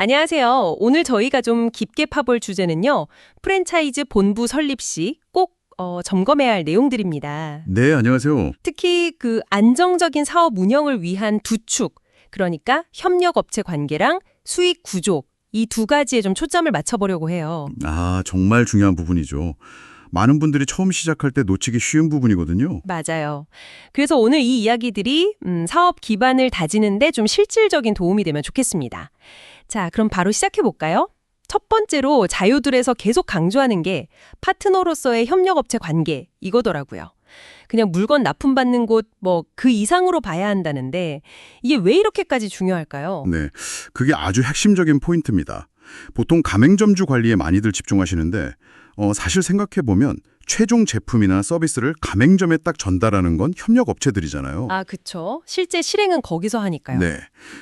안녕하세요. 오늘 저희가 좀 깊게 파볼 주제는요. 프랜차이즈 본부 설립 시 꼭 점검해야 할 내용들입니다. 네, 안녕하세요. 특히 그 안정적인 사업 운영을 위한 두 축, 그러니까 협력업체 관계랑 수익 구조, 이 두 가지에 좀 초점을 맞춰보려고 해요. 정말 중요한 부분이죠. 많은 분들이 처음 시작할 때 놓치기 쉬운 부분이거든요. 맞아요. 그래서 오늘 이 이야기들이 사업 기반을 다지는데 좀 실질적인 도움이 되면 좋겠습니다. 자, 그럼 바로 시작해볼까요? 첫 번째로 자료들에서 계속 강조하는 게 파트너로서의 협력업체 관계 이거더라고요. 그냥 물건 납품받는 곳 그 이상으로 봐야 한다는데 이게 왜 이렇게까지 중요할까요? 네, 그게 아주 핵심적인 포인트입니다. 보통 가맹점주 관리에 많이들 집중하시는데 사실 생각해보면 최종 제품이나 서비스를 가맹점에 딱 전달하는 건 협력업체들이잖아요. 아, 그쵸. 실제 실행은 거기서 하니까요. 네,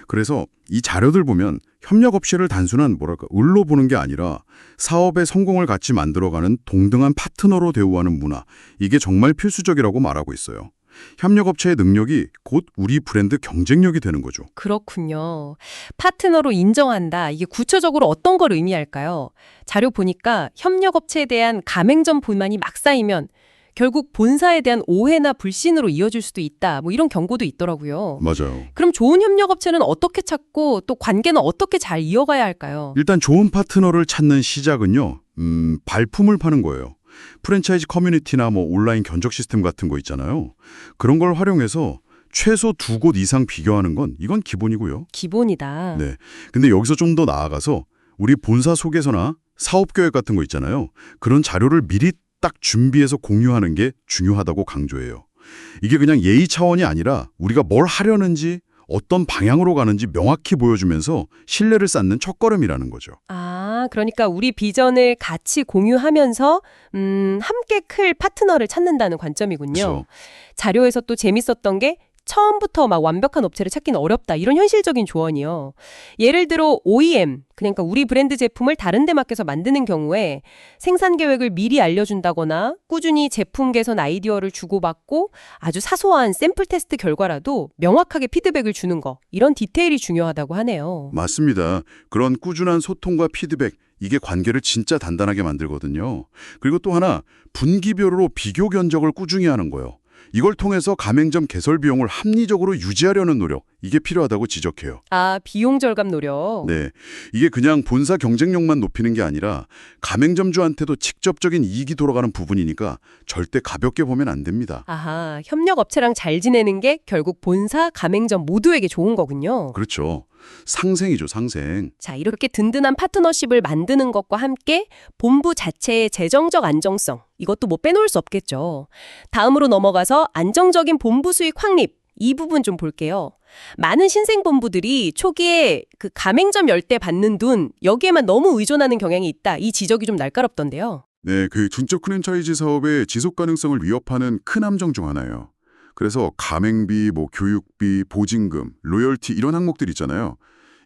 그래서 이 자료들 보면 협력업체를 단순한 을로 보는 게 아니라 사업의 성공을 같이 만들어가는 동등한 파트너로 대우하는 문화, 이게 정말 필수적이라고 말하고 있어요. 협력업체의 능력이 곧 우리 브랜드 경쟁력이 되는 거죠. 그렇군요. 파트너로 인정한다. 이게 구체적으로 어떤 걸 의미할까요? 자료 보니까 협력업체에 대한 가맹점 불만이 막 쌓이면 결국 본사에 대한 오해나 불신으로 이어질 수도 있다. 이런 경고도 있더라고요. 맞아요. 그럼 좋은 협력업체는 어떻게 찾고 또 관계는 어떻게 잘 이어가야 할까요? 일단 좋은 파트너를 찾는 시작은요. 발품을 파는 거예요. 프랜차이즈 커뮤니티나 온라인 견적 시스템 같은 거 있잖아요. 그런 걸 활용해서 최소 2곳 이상 비교하는 건 이건 기본이고요. 기본이다. 네. 근데 여기서 좀 더 나아가서 우리 본사 속에서나 사업 계획 같은 거 있잖아요. 그런 자료를 미리 딱 준비해서 공유하는 게 중요하다고 강조해요. 이게 그냥 예의 차원이 아니라 우리가 뭘 하려는지 어떤 방향으로 가는지 명확히 보여주면서 신뢰를 쌓는 첫걸음이라는 거죠. 아, 그러니까 우리 비전을 같이 공유하면서 함께 클 파트너를 찾는다는 관점이군요. 그렇죠. 자료에서 또 재밌었던 게 처음부터 완벽한 업체를 찾기는 어렵다. 이런 현실적인 조언이요. 예를 들어 OEM, 그러니까 우리 브랜드 제품을 다른 데 맡겨서 만드는 경우에 생산 계획을 미리 알려준다거나 꾸준히 제품 개선 아이디어를 주고받고 아주 사소한 샘플 테스트 결과라도 명확하게 피드백을 주는 거. 이런 디테일이 중요하다고 하네요. 맞습니다. 그런 꾸준한 소통과 피드백, 이게 관계를 진짜 단단하게 만들거든요. 그리고 또 하나, 분기별로 비교 견적을 꾸준히 하는 거예요. 이걸 통해서 가맹점 개설 비용을 합리적으로 유지하려는 노력, 이게 필요하다고 지적해요. 아, 비용 절감 노력. 네, 이게 그냥 본사 경쟁력만 높이는 게 아니라 가맹점주한테도 직접적인 이익이 돌아가는 부분이니까 절대 가볍게 보면 안 됩니다. 아하, 협력업체랑 잘 지내는 게 결국 본사, 가맹점 모두에게 좋은 거군요. 그렇죠. 상생이죠, 상생. 자, 이렇게 든든한 파트너십을 만드는 것과 함께 본부 자체의 재정적 안정성, 이것도 빼놓을 수 없겠죠. 다음으로 넘어가서 안정적인 본부 수익 확립, 이 부분 좀 볼게요. 많은 신생 본부들이 초기에 그 가맹점 열 때 받는 돈, 여기에만 너무 의존하는 경향이 있다. 이 지적이 좀 날카롭던데요. 네, 그 중적 프랜차이즈 사업의 지속 가능성을 위협하는 큰 함정 중 하나예요. 그래서 가맹비, 교육비, 보증금, 로열티 이런 항목들 있잖아요.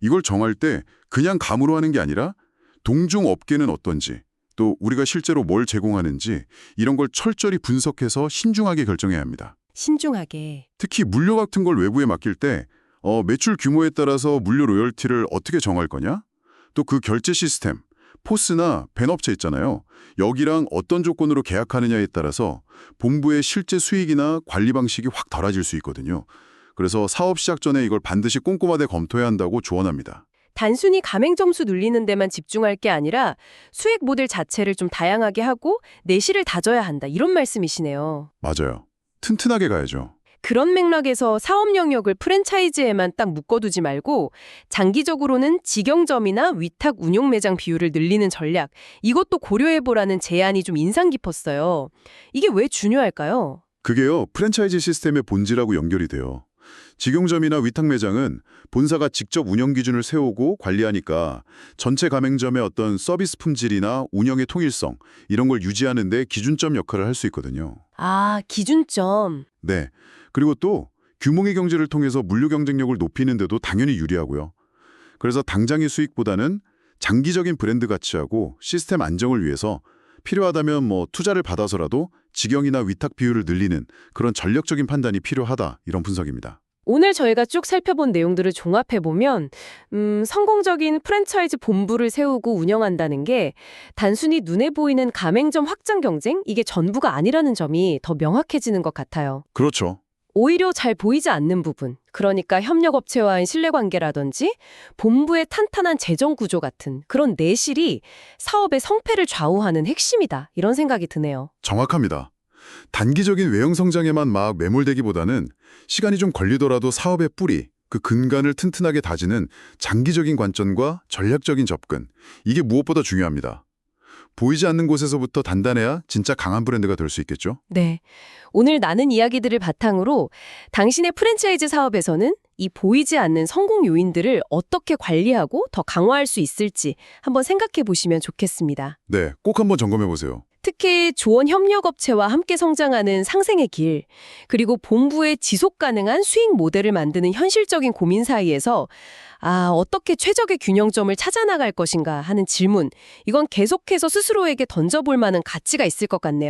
이걸 정할 때 그냥 감으로 하는 게 아니라 동종 업계는 어떤지, 또 우리가 실제로 뭘 제공하는지 이런 걸 철저히 분석해서 신중하게 결정해야 합니다. 신중하게. 특히 물류 같은 걸 외부에 맡길 때 매출 규모에 따라서 물류 로열티를 어떻게 정할 거냐? 또 그 결제 시스템, 포스나 벤업체 있잖아요. 여기랑 어떤 조건으로 계약하느냐에 따라서 본부의 실제 수익이나 관리 방식이 확 달라질 수 있거든요. 그래서 사업 시작 전에 이걸 반드시 꼼꼼하게 검토해야 한다고 조언합니다. 단순히 가맹점수 늘리는 데만 집중할 게 아니라 수익 모델 자체를 좀 다양하게 하고 내실을 다져야 한다. 이런 말씀이시네요. 맞아요. 튼튼하게 가야죠. 그런 맥락에서 사업 영역을 프랜차이즈에만 딱 묶어두지 말고 장기적으로는 직영점이나 위탁 운용 매장 비율을 늘리는 전략, 이것도 고려해보라는 제안이 좀 인상 깊었어요. 이게 왜 중요할까요? 그게요, 프랜차이즈 시스템의 본질하고 연결이 돼요. 직영점이나 위탁 매장은 본사가 직접 운영 기준을 세우고 관리하니까 전체 가맹점의 어떤 서비스 품질이나 운영의 통일성, 이런 걸 유지하는 데 기준점 역할을 할 수 있거든요. 아, 기준점. 네. 그리고 또 규모의 경제를 통해서 물류 경쟁력을 높이는 데도 당연히 유리하고요. 그래서 당장의 수익보다는 장기적인 브랜드 가치하고 시스템 안정을 위해서 필요하다면 투자를 받아서라도 직영이나 위탁 비율을 늘리는 그런 전략적인 판단이 필요하다, 이런 분석입니다. 오늘 저희가 쭉 살펴본 내용들을 종합해보면 성공적인 프랜차이즈 본부를 세우고 운영한다는 게 단순히 눈에 보이는 가맹점 확장 경쟁? 이게 전부가 아니라는 점이 더 명확해지는 것 같아요. 그렇죠. 오히려 잘 보이지 않는 부분, 그러니까 협력업체와의 신뢰관계라든지 본부의 탄탄한 재정 구조 같은 그런 내실이 사업의 성패를 좌우하는 핵심이다. 이런 생각이 드네요. 정확합니다. 단기적인 외형 성장에만 막 매몰되기보다는 시간이 좀 걸리더라도 사업의 뿌리, 그 근간을 튼튼하게 다지는 장기적인 관점과 전략적인 접근, 이게 무엇보다 중요합니다. 보이지 않는 곳에서부터 단단해야 진짜 강한 브랜드가 될 수 있겠죠? 네. 오늘 나눈 이야기들을 바탕으로 당신의 프랜차이즈 사업에서는 이 보이지 않는 성공 요인들을 어떻게 관리하고 더 강화할 수 있을지 한번 생각해 보시면 좋겠습니다. 네, 꼭 한번 점검해 보세요. 특히 조언 협력업체와 함께 성장하는 상생의 길, 그리고 본부의 지속 가능한 수익 모델을 만드는 현실적인 고민 사이에서 어떻게 최적의 균형점을 찾아나갈 것인가 하는 질문, 이건 계속해서 스스로에게 던져볼 만한 가치가 있을 것 같네요.